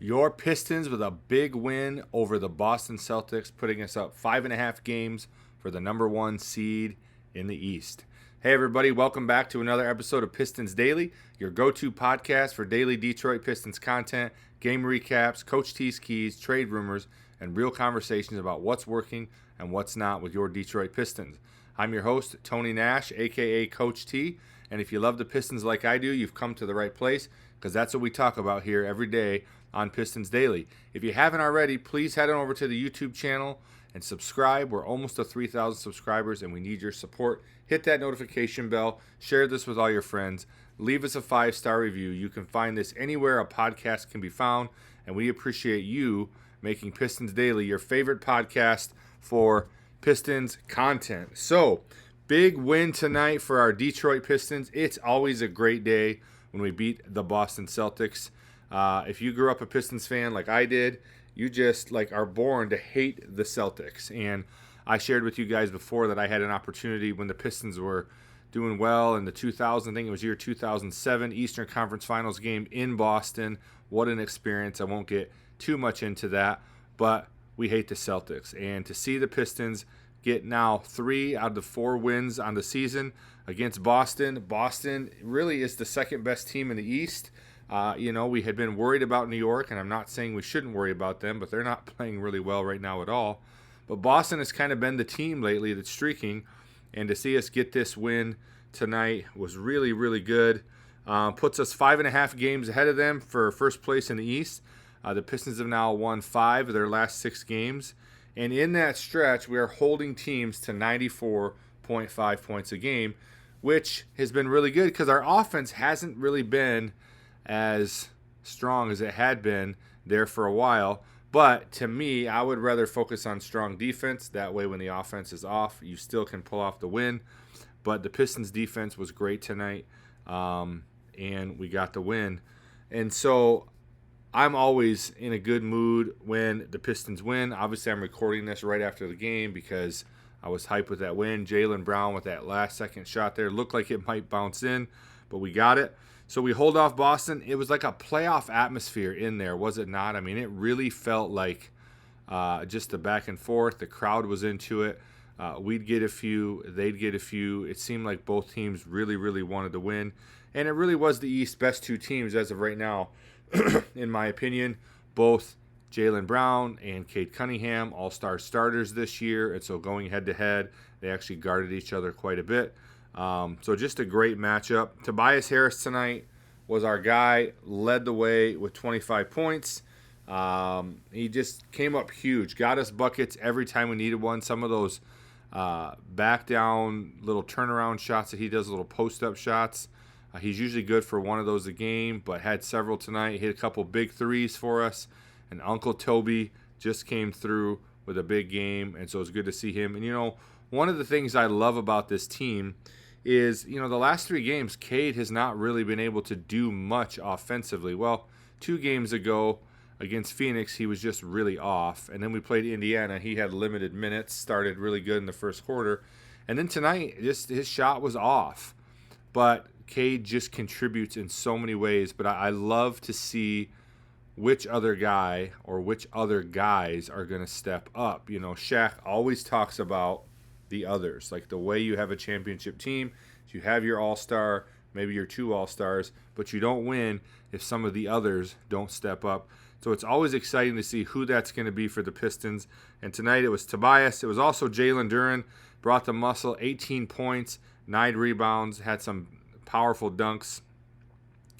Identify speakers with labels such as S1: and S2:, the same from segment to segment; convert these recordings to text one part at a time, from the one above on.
S1: Your Pistons with a big win over the Boston Celtics, putting us up 5.5 games for the number one seed in the East. Hey, everybody, welcome back to another episode of Pistons Daily, your go-to podcast for daily Detroit Pistons content, game recaps, Coach T's keys, trade rumors, and real conversations about what's working and what's not with your Detroit Pistons. I'm your host, Tony Nash, a.k.a. Coach T, and if you love the Pistons like I do, you've come to the right place, because that's what we talk about here every day on Pistons Daily. If you haven't already, please head on over to the YouTube channel and subscribe. We're almost to 3,000 subscribers, and we need your support. Hit that notification bell. Share this with all your friends. Leave us a 5-star review. You can find this anywhere a podcast can be found, and we appreciate you making Pistons Daily your favorite podcast for Pistons content. So, big win tonight for our Detroit Pistons. It's always a great day when we beat the Boston Celtics. If you grew up a Pistons fan like I did, you just are born to hate the Celtics. And I shared with you guys before that I had an opportunity when the Pistons were doing well in the 2000, I think it was year 2007 Eastern Conference Finals game in Boston. What an experience. I won't get too much into that, but we hate the Celtics. And to see the Pistons get now 3 out of the 4 wins on the season against Boston. Boston really is the second best team in the East. We had been worried about New York, and I'm not saying we shouldn't worry about them, but they're not playing really well right now at all. But Boston has kind of been the team lately that's streaking, and to see us get this win tonight was really, really good. Puts us 5.5 games ahead of them for first place in the East. The Pistons have now won 5 of their last 6 games, and in that stretch, we are holding teams to 94.5 points a game, which has been really good because our offense hasn't really been as strong as it had been there for a while. But to me, I would rather focus on strong defense. That way when the offense is off, you still can pull off the win. But the Pistons defense was great tonight, and we got the win. And so I'm always in a good mood when the Pistons win. Obviously, I'm recording this right after the game because I was hyped with that win. Jaylen Brown with that last-second shot there. Looked like it might bounce in, but we got it. So we hold off Boston. It was like a playoff atmosphere in there, was it not? I mean, it really felt like just a back and forth. The crowd was into it. We'd get a few. They'd get a few. It seemed like both teams really, really wanted to win. And it really was the East's best 2 teams as of right now, in my opinion. Both Jaylen Brown and Cade Cunningham, all-star starters this year. And so going head-to-head, they actually guarded each other quite a bit. So just a great matchup. Tobias Harris tonight was our guy, led the way with 25 points. He just came up huge, got us buckets every time we needed one. Some of those back down little turnaround shots that he does, little post-up shots. He's usually good for one of those a game, but had several tonight. Hit a couple big threes for us. And Uncle Toby just came through with a big game, and so it's good to see him. And, one of the things I love about this team is, the last 3 games, Cade has not really been able to do much offensively. Well, 2 games ago against Phoenix, he was just really off. And then we played Indiana. He had limited minutes, started really good in the first quarter. And then tonight, just his shot was off. But Cade just contributes in so many ways. But I love to see which other guy or which other guys are going to step up. Shaq always talks about the others, like the way you have a championship team. You have your all-star, maybe your 2 all-stars, but you don't win if some of the others don't step up. So it's always exciting to see who that's going to be for the Pistons. And tonight it was Tobias. It was also Jalen Duren, brought the muscle, 18 points, 9 rebounds, had some powerful dunks,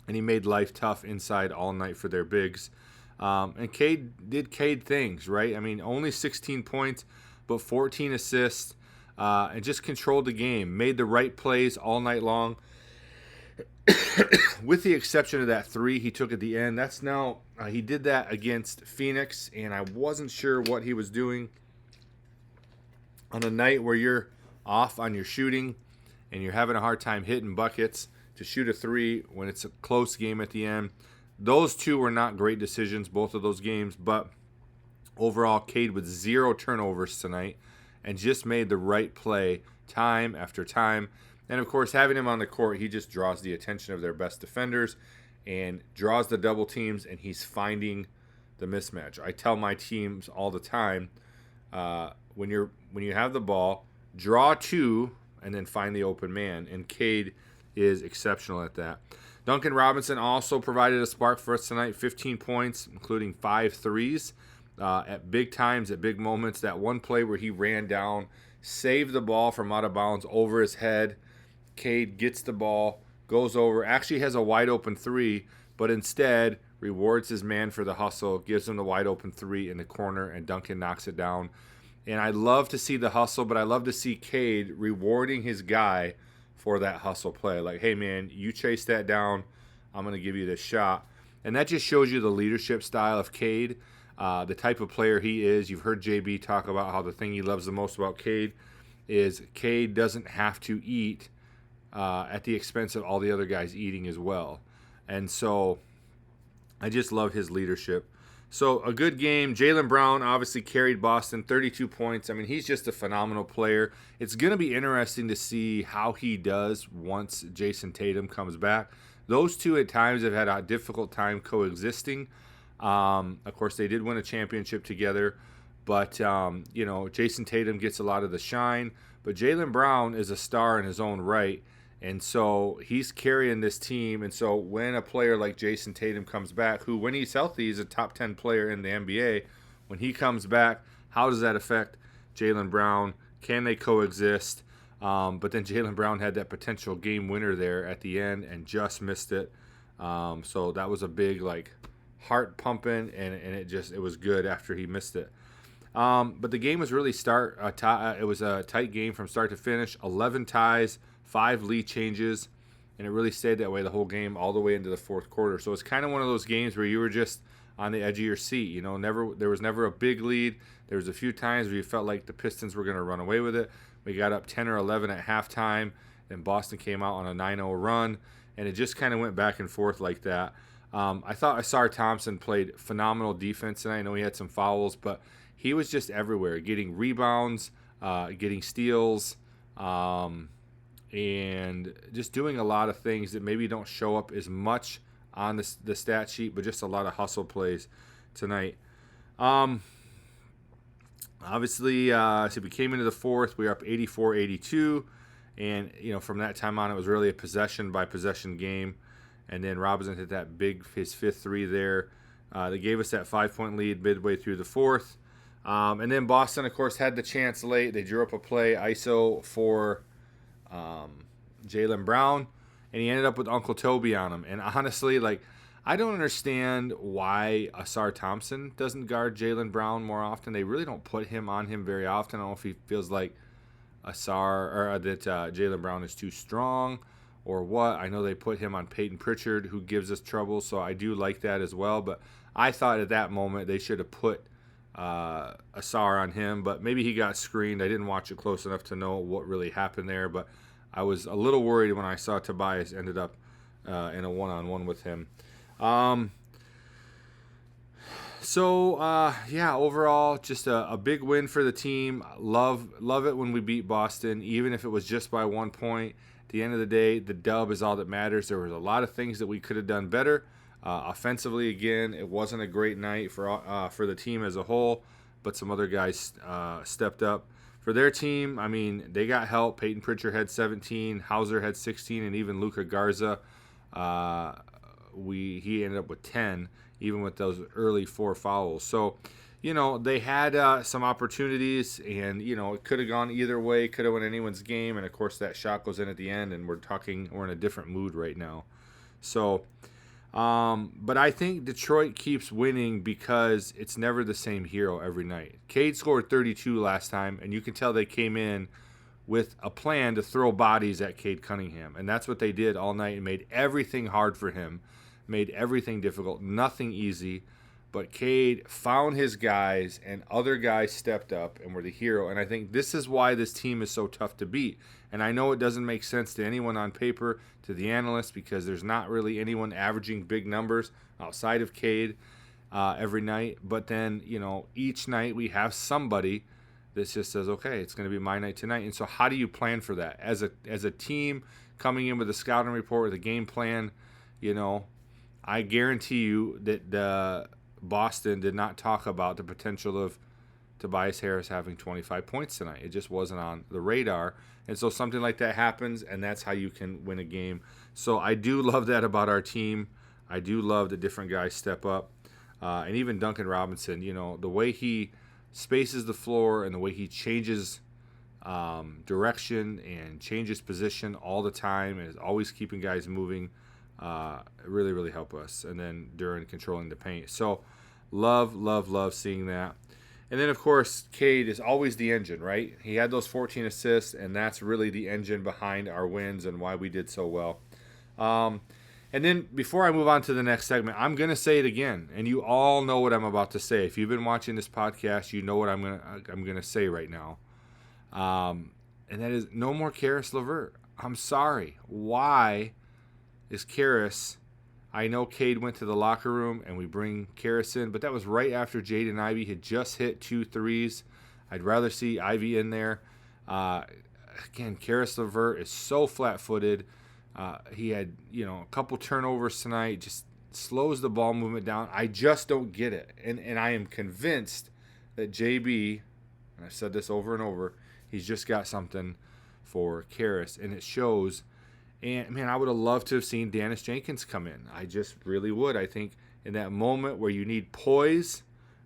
S1: and he made life tough inside all night for their bigs. And Cade did Cade things, right? I mean, only 16 points, but 14 assists. And just controlled the game, made the right plays all night long. With the exception of that 3 he took at the end. That's now, he did that against Phoenix, and I wasn't sure what he was doing. On a night where you're off on your shooting and you're having a hard time hitting buckets, to shoot a 3 when it's a close game at the end. Those 2 were not great decisions, both of those games, but overall, Cade with 0 turnovers tonight, and just made the right play time after time. And, of course, having him on the court, he just draws the attention of their best defenders and draws the double teams, and he's finding the mismatch. I tell my teams all the time, when you have the ball, draw two and then find the open man. And Cade is exceptional at that. Duncan Robinson also provided a spark for us tonight. 15 points, including 5 threes at big times, at big moments. That one play where he ran down, saved the ball from out of bounds over his head. Cade gets the ball, goes over, actually has a wide open three, but instead rewards his man for the hustle, gives him the wide open three in the corner, and Duncan knocks it down. And I love to see the hustle, but I love to see Cade rewarding his guy for that hustle play. Like, hey, man, you chase that down. I'm going to give you this shot. And that just shows you the leadership style of Cade, the type of player he is. You've heard JB talk about how the thing he loves the most about Cade is Cade doesn't have to eat at the expense of all the other guys eating as well. And so I just love his leadership. So a good game. Jaylen Brown obviously carried Boston, 32 points. I mean, he's just a phenomenal player. It's going to be interesting to see how he does once Jason Tatum comes back. Those two at times have had a difficult time coexisting. Of course, they did win a championship together. But, Jason Tatum gets a lot of the shine. But Jaylen Brown is a star in his own right. And so he's carrying this team. And so when a player like Jason Tatum comes back, who when he's healthy is a top 10 player in the NBA, when he comes back, how does that affect Jaylen Brown? Can they coexist? But then Jaylen Brown had that potential game winner there at the end and just missed it. So that was a big heart pumping, and it was good after he missed it. But the game was really it was a tight game from start to finish. 11 ties. 5 lead changes, and it really stayed that way the whole game, all the way into the fourth quarter. So it's kind of one of those games where you were just on the edge of your seat. There was never a big lead. There was a few times where you felt like the Pistons were going to run away with it. We got up 10 or 11 at halftime, and Boston came out on a 9-0 run, and it just kind of went back and forth like that. I thought Asar Thompson played phenomenal defense, and I know he had some fouls, but he was just everywhere, getting rebounds, getting steals, and just doing a lot of things that maybe don't show up as much on the stat sheet, but just a lot of hustle plays tonight. Obviously, so we came into the fourth, we were up 84-82, and from that time on, it was really a possession-by-possession game. And then Robinson hit his fifth three there. They gave us that 5-point lead midway through the fourth. And then Boston, of course, had the chance late. They drew up a play, ISO for Jaylen Brown, and he ended up with Uncle Toby on him. And honestly, I don't understand why Asar Thompson doesn't guard Jaylen Brown more often. They really don't put him on him very often. I don't know if he feels like that Jaylen Brown is too strong or what. I know they put him on Peyton Pritchard, who gives us trouble, so I do like that as well. But I thought at that moment they should have put Asar on him, but maybe he got screened. I didn't watch it close enough to know what really happened there, but I was a little worried when I saw Tobias ended up in a one-on-one with him. Overall, just a big win for the team. Love it when we beat Boston, even if it was just by 1 point. At the end of the day, the dub is all that matters. There was a lot of things that we could have done better. Offensively, again, it wasn't a great night for the team as a whole, but some other guys stepped up. For their team, I mean, they got help. Peyton Pritchard had 17, Hauser had 16, and even Luka Garza, he ended up with 10, even with those early 4 fouls. So, they had some opportunities, and, it could have gone either way, could have won anyone's game, and, of course, that shot goes in at the end, and we're in a different mood right now. So, but I think Detroit keeps winning because it's never the same hero every night. Cade scored 32 last time, and you can tell they came in with a plan to throw bodies at Cade Cunningham, and that's what they did all night and made everything hard for him, made everything difficult, nothing easy. But Cade found his guys, and other guys stepped up and were the hero. And I think this is why this team is so tough to beat. And I know it doesn't make sense to anyone on paper, to the analysts, because there's not really anyone averaging big numbers outside of Cade every night. But then, each night we have somebody that just says, okay, it's going to be my night tonight. And so how do you plan for that? As a team coming in with a scouting report, with a game plan, I guarantee you that the Boston did not talk about the potential of Tobias Harris having 25 points tonight. It just wasn't on the radar. And so something like that happens, and that's how you can win a game. So I do love that about our team. I do love the different guys step up. And even Duncan Robinson, the way he spaces the floor and the way he changes direction and changes position all the time and is always keeping guys moving, really, really help us. And then during controlling the paint. So love, love, love seeing that. And then, of course, Cade is always the engine, right? He had those 14 assists, and that's really the engine behind our wins and why we did so well. And then before I move on to the next segment, I'm going to say it again, and you all know what I'm about to say. If you've been watching this podcast, you know what I'm going to say right now. And that is no more Caris LeVert. I'm sorry. Why is Caris? I know Cade went to the locker room and we bring Caris in, but that was right after Jaden Ivey had just hit 2 threes. I'd rather see Ivey in there. Again, Caris LeVert is so flat-footed. He had, a couple turnovers tonight, just slows the ball movement down. I just don't get it. And I am convinced that JB, and I've said this over and over, he's just got something for Caris, and it shows. And, man, I would have loved to have seen Dennis Jenkins come in. I just really would. I think in that moment where you need poise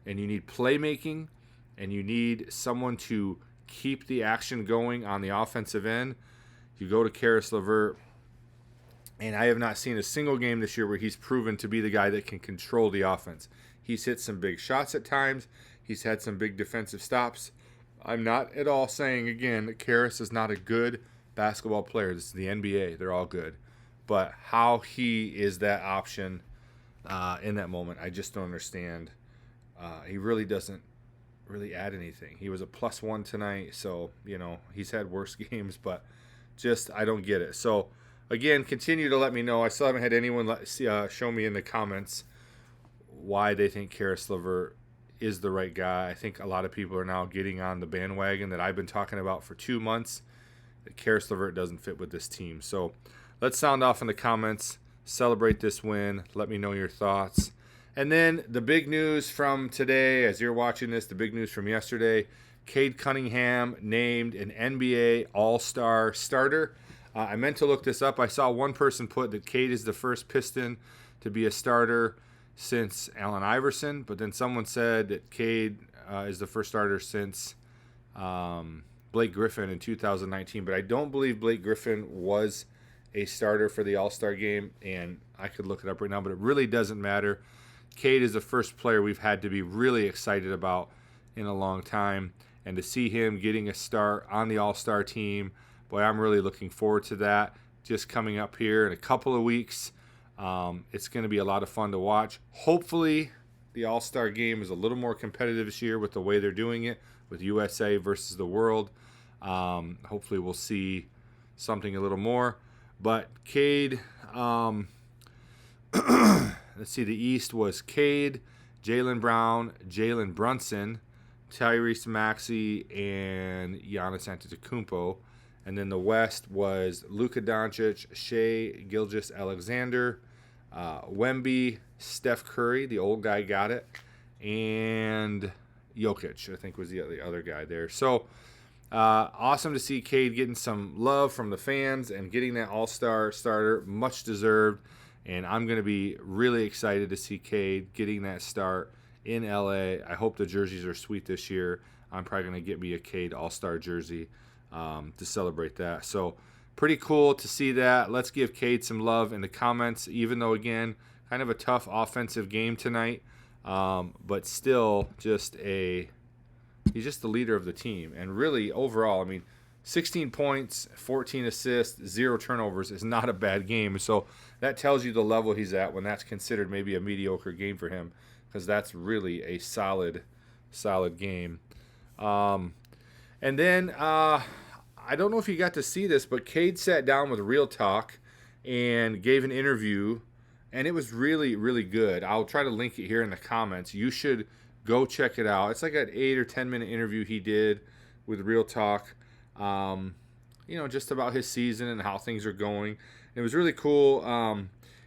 S1: and you need playmaking and you need someone to keep the action going on the offensive end, you go to Caris LeVert. And I have not seen a single game this year where he's proven to be the guy that can control the offense. He's hit some big shots at times. He's had some big defensive stops. I'm not at all saying, again, that Caris is not a good basketball player. This is the NBA. They're all good. But how he is that option in that moment, I just don't understand. He really doesn't really add anything. He was a +1 tonight, so, he's had worse games, but just I don't get it. So, again, continue to let me know. I still haven't had anyone show me in the comments why they think Caris LeVert is the right guy. I think a lot of people are now getting on the bandwagon that I've been talking about for 2 months, that Caris LeVert doesn't fit with this team. So let's sound off in the comments. Celebrate this win. Let me know your thoughts. And then the big news from today, as you're watching this, the big news from yesterday, Cade Cunningham named an NBA All-Star starter. I meant to look this up. I saw one person put that Cade is the first Piston to be a starter since Allen Iverson, but then someone said that Cade is the first starter since Blake Griffin in 2019. But I don't believe Blake Griffin was a starter for the All-Star game, and I could look it up right now, but it really doesn't matter. Cade is the first player we've had to be really excited about in a long time, and to see him getting a start on the All-Star team, boy, I'm really looking forward to that. Just coming up here in a couple of weeks. It's going to be a lot of fun to watch. Hopefully, the All-Star game is a little more competitive this year with the way they're doing it, with USA versus the world. Hopefully, we'll see something a little more. But Cade, let's see, the East was Cade, Jaylen Brown, Jalen Brunson, Tyrese Maxey, and Giannis Antetokounmpo. And then the West was Luka Doncic, Shai Gilgeous-Alexander, Wemby, Steph Curry, the old guy got it, and Jokic, I think was the other guy there. So awesome to see Cade getting some love from the fans and getting that all-star starter, much deserved. And I'm going to be really excited to see Cade getting that start in LA. I hope the jerseys are sweet this year. I'm probably going to get me a Cade all-star jersey to celebrate that. So pretty cool to see that. Let's give Cade some love in the comments, even though, again, kind of a tough offensive game tonight. But still he's just the leader of the team. And really, overall, I mean, 16 points, 14 assists, 0 turnovers is not a bad game. So that tells you the level he's at when that's considered maybe a mediocre game for him, because that's really a solid game. And then I don't know if you got to see this, but Cade sat down with Real Talk and gave an interview, and it was really, really good. I'll try to link it here in the comments. You should go check it out. It's like an 8 or 10 minute interview he did with Real Talk, just about his season and how things are going. And it was really cool.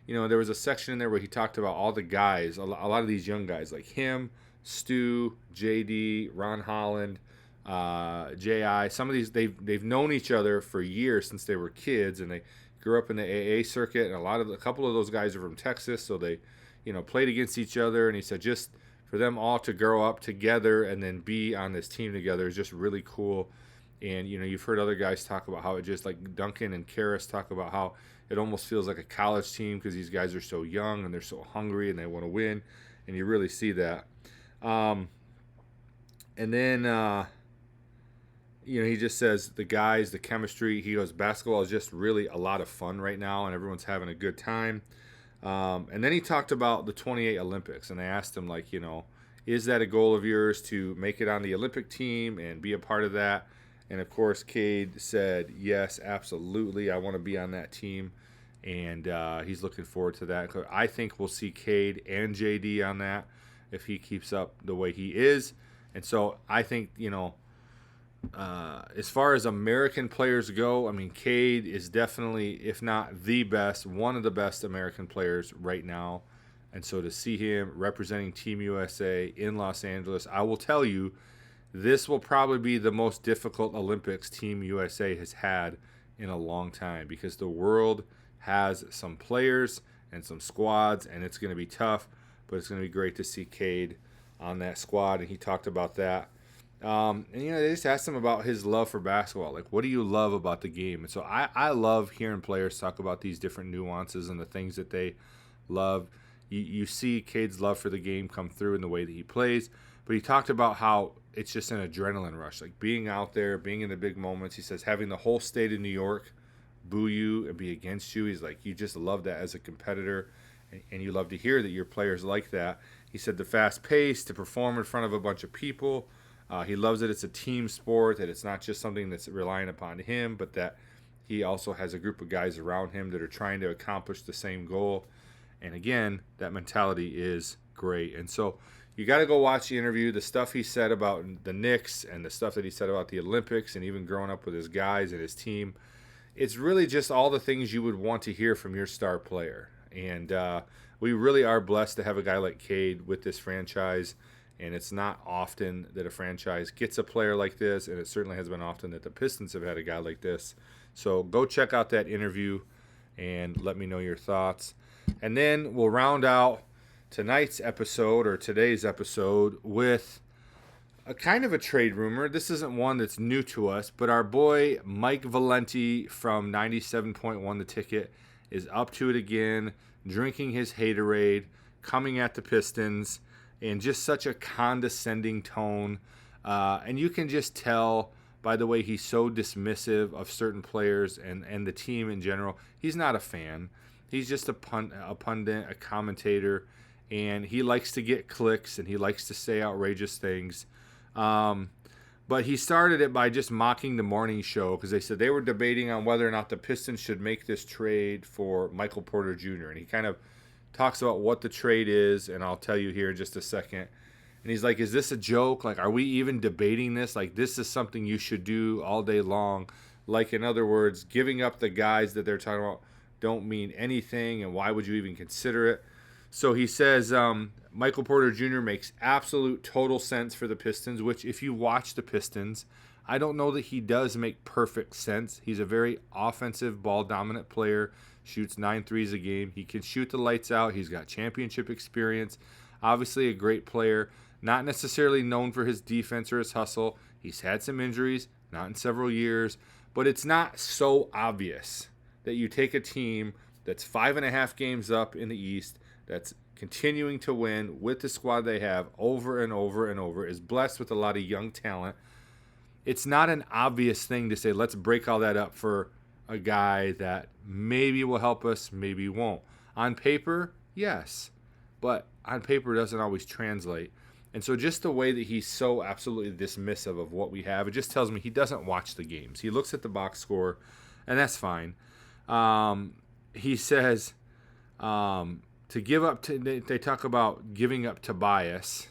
S1: there was a section in there where he talked about all the guys, a lot of these young guys like him, Stu, JD, Ron Holland, J.I. Some of these, they've known each other for years since they were kids, and they grew up in the AA circuit, and a couple of those guys are from Texas, so they, played against each other. And he said just for them all to grow up together and then be on this team together is just really cool. And, you've heard other guys talk about how it just, like Duncan and Karras talk about how it almost feels like a college team because these guys are so young and they're so hungry and they want to win. And you really see that. And then, he just says the guys, the chemistry, he goes, basketball is just really a lot of fun right now and everyone's having a good time. And then he talked about the 28 Olympics, and they asked him, like, is that a goal of yours to make it on the Olympic team and be a part of that? And, of course, Cade said, yes, absolutely, I want to be on that team. And he's looking forward to that. I think we'll see Cade and JD on that if he keeps up the way he is. And so I think, as far as American players go, I mean, Cade is definitely, if not the best, one of the best American players right now. And so to see him representing Team USA in Los Angeles, I will tell you, this will probably be the most difficult Olympics Team USA has had in a long time because the world has some players and some squads, and it's going to be tough, but it's going to be great to see Cade on that squad, and he talked about that. And, they just asked him about his love for basketball. Like, what do you love about the game? And so I love hearing players talk about these different nuances and the things that they love. You see Cade's love for the game come through in the way that he plays, but he talked about how it's just an adrenaline rush, like being out there, being in the big moments. He says having the whole state of New York boo you and be against you, he's like, you just love that as a competitor, and you love to hear that your players like that. He said the fast pace, to perform in front of a bunch of people. He loves that it's a team sport, that it's not just something that's relying upon him, but that he also has a group of guys around him that are trying to accomplish the same goal. And again, that mentality is great. And so you got to go watch the interview. The stuff he said about the Knicks and the stuff that he said about the Olympics and even growing up with his guys and his team, it's really just all the things you would want to hear from your star player. And we really are blessed to have a guy like Cade with this franchise. And it's not often that a franchise gets a player like this, and it certainly has been often that the Pistons have had a guy like this. So go check out that interview and let me know your thoughts. And then we'll round out tonight's episode, or today's episode, with a kind of a trade rumor. This isn't one that's new to us, but our boy Mike Valenti from 97.1 The Ticket is up to it again, drinking his haterade, coming at the Pistons in just such a condescending tone. And you can just tell by the way he's so dismissive of certain players and the team in general. He's not a fan. He's just a pundit, a commentator, and he likes to get clicks and he likes to say outrageous things. But he started it by just mocking the morning show because they said they were debating on whether or not the Pistons should make this trade for Michael Porter Jr. And he kind of talks about what the trade is, and I'll tell you here in just a second. And he's like, is this a joke? Like, are we even debating this? Like, this is something you should do all day long. Like, in other words, giving up the guys that they're talking about don't mean anything, and why would you even consider it? So he says Michael Porter Jr. makes absolute total sense for the Pistons, which if you watch the Pistons, I don't know that he does make perfect sense. He's a very offensive, ball-dominant player, shoots 9 threes a game. He can shoot the lights out. He's got championship experience. Obviously a great player, not necessarily known for his defense or his hustle. He's had some injuries, not in several years, but it's not so obvious that you take a team that's 5.5 games up in the East, that's continuing to win with the squad they have over and over and over, is blessed with a lot of young talent. It's not an obvious thing to say, let's break all that up for a guy that maybe will help us, maybe won't. On paper, yes, but on paper doesn't always translate. And so just the way that he's so absolutely dismissive of what we have, it just tells me he doesn't watch the games. He looks at the box score, and that's fine. He says to give up to, they talk about giving up Tobias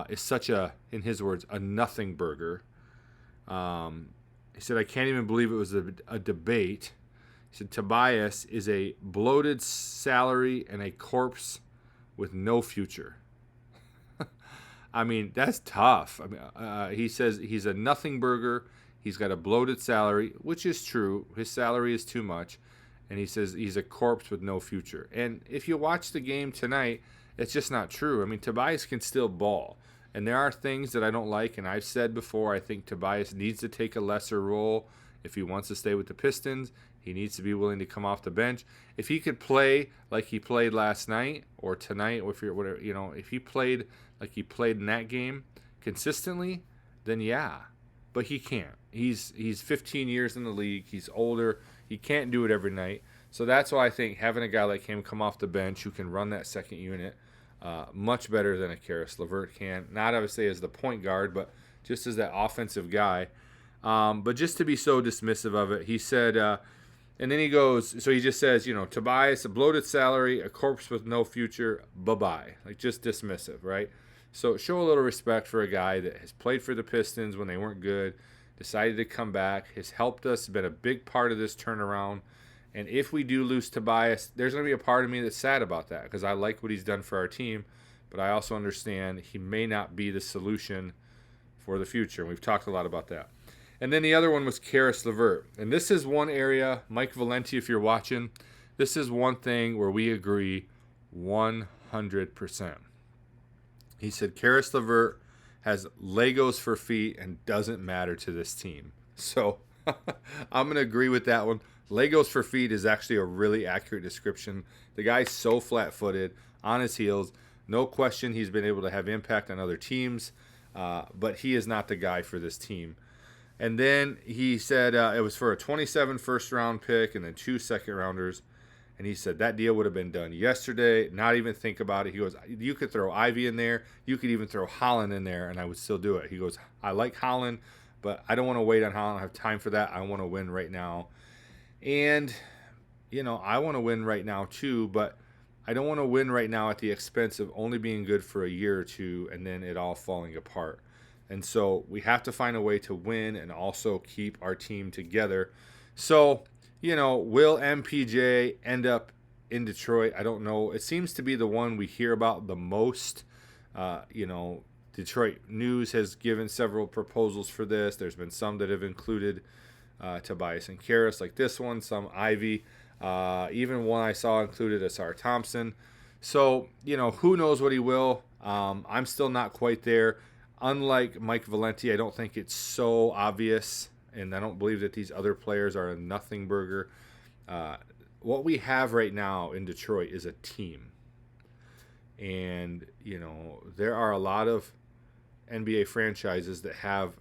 S1: is such a, in his words, a nothing burger. He said, I can't even believe it was a debate. He So Tobias is a bloated salary and a corpse with no future. I mean, that's tough. I mean, he says he's a nothing burger. He's got a bloated salary, which is true. His salary is too much. And he says he's a corpse with no future. And if you watch the game tonight, it's just not true. I mean, Tobias can still ball. And there are things that I don't like. And I've said before, I think Tobias needs to take a lesser role if he wants to stay with the Pistons. He needs to be willing to come off the bench. If he could play like he played last night or tonight, or if he played like he played in that game consistently, then yeah. But he can't. He's 15 years in the league. He's older. He can't do it every night. So that's why I think having a guy like him come off the bench who can run that second unit much better than a Caris LeVert can. Not obviously as the point guard, but just as that offensive guy. But just to be so dismissive of it, he said, and then he goes, so he just says, Tobias, a bloated salary, a corpse with no future, bye-bye. Like, just dismissive, right? So show a little respect for a guy that has played for the Pistons when they weren't good, decided to come back, has helped us, been a big part of this turnaround. And if we do lose Tobias, there's going to be a part of me that's sad about that because I like what he's done for our team, but I also understand he may not be the solution for the future. And we've talked a lot about that. And then the other one was Caris LeVert. And this is one area, Mike Valenti, if you're watching, this is one thing where we agree 100%. He said Caris LeVert has Legos for feet and doesn't matter to this team. So I'm going to agree with that one. Legos for feet is actually a really accurate description. The guy's so flat-footed, on his heels. No question he's been able to have impact on other teams, but he is not the guy for this team. And then he said it was for a 27 first-round pick and then 2 second-rounders. And he said that deal would have been done yesterday. Not even think about it. He goes, you could throw Ivy in there. You could even throw Holland in there, and I would still do it. He goes, I like Holland, but I don't want to wait on Holland. I have time for that. I want to win right now. And, I want to win right now too, but I don't want to win right now at the expense of only being good for a year or two and then it all falling apart. And so we have to find a way to win and also keep our team together. So, will MPJ end up in Detroit? I don't know. It seems to be the one we hear about the most. Detroit News has given several proposals for this. There's been some that have included Tobias and Caris, like this one, some Ivy. Even one I saw included Asar Thompson. So, who knows what he will. I'm still not quite there. Unlike Mike Valenti, I don't think it's so obvious, and I don't believe that these other players are a nothing burger. What we have right now in Detroit is a team. And, there are a lot of NBA franchises that have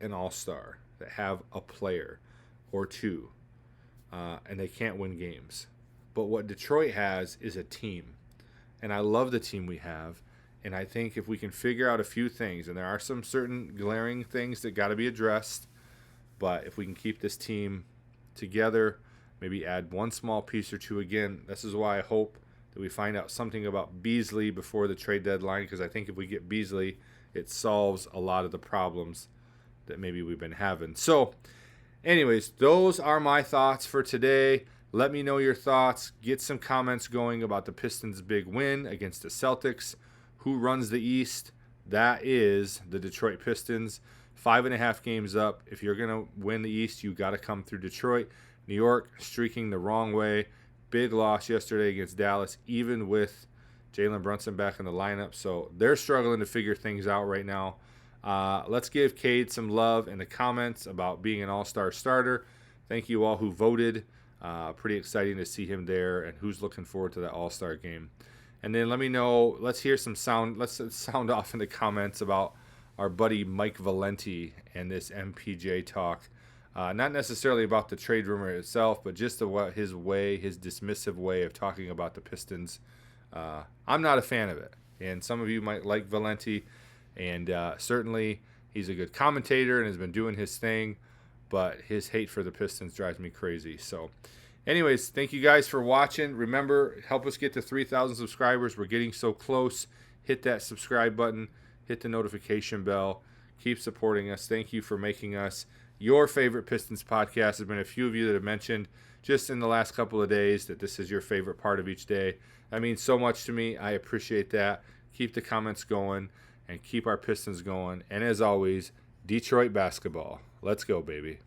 S1: an all-star, that have a player or two, and they can't win games. But what Detroit has is a team. And I love the team we have. And I think if we can figure out a few things, and there are some certain glaring things that got to be addressed, but if we can keep this team together, maybe add one small piece or two again, this is why I hope that we find out something about Beasley before the trade deadline, because I think if we get Beasley, it solves a lot of the problems that maybe we've been having. So, anyways, those are my thoughts for today. Let me know your thoughts. Get some comments going about the Pistons' big win against the Celtics. Who runs the East? That is the Detroit Pistons. 5.5 games up. If you're going to win the East, you got to come through Detroit. New York streaking the wrong way. Big loss yesterday against Dallas, even with Jalen Brunson back in the lineup. So they're struggling to figure things out right now. Let's give Cade some love in the comments about being an all-star starter. Thank you all who voted. Pretty exciting to see him there, and who's looking forward to that all-star game. And then let me know, let's hear some sound. Let's sound off in the comments about our buddy Mike Valenti and this MPJ talk. Not necessarily about the trade rumor itself, but just his dismissive way of talking about the Pistons. I'm not a fan of it. And some of you might like Valenti. And certainly he's a good commentator and has been doing his thing. But his hate for the Pistons drives me crazy. So anyways, thank you guys for watching. Remember, help us get to 3,000 subscribers. We're getting so close. Hit that subscribe button. Hit the notification bell. Keep supporting us. Thank you for making us your favorite Pistons podcast. There's been a few of you that have mentioned just in the last couple of days that this is your favorite part of each day. That means so much to me. I appreciate that. Keep the comments going and keep our Pistons going. And as always, Detroit basketball. Let's go, baby.